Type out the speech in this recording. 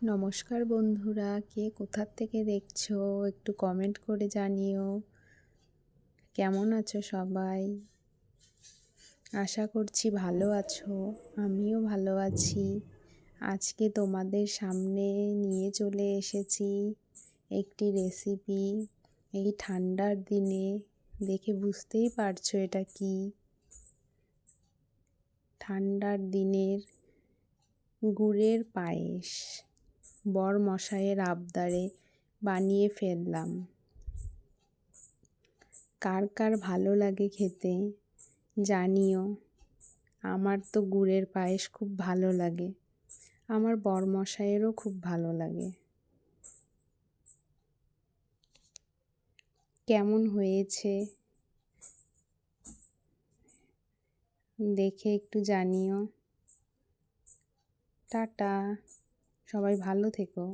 নমস্কার বন্ধুরা, কে কোথার থেকে দেখছো একটু কমেন্ট করে জানিও। কেমন আছো সবাই? আশা করছি ভালো আছো। আমিও ভালো আছি। আজকে তোমাদের সামনে নিয়ে চলে এসেছি একটি রেসিপি। এই ঠান্ডার দিনে দেখে বুঝতেই পারছো এটা কি। ঠান্ডার দিনের গুড়ের পায়েস বরমশাইয়ের আবদারে বানিয়ে ফেললাম। কার কার ভালো লাগে খেতে জানিও। আমার তো গুড়ের পায়েস খুব ভালো লাগে, আমার বরমশাইয়েরও খুব ভালো লাগে। কেমন হয়েছে দেখে একটু জানিও। টাটা, সবাই ভালো থেকো।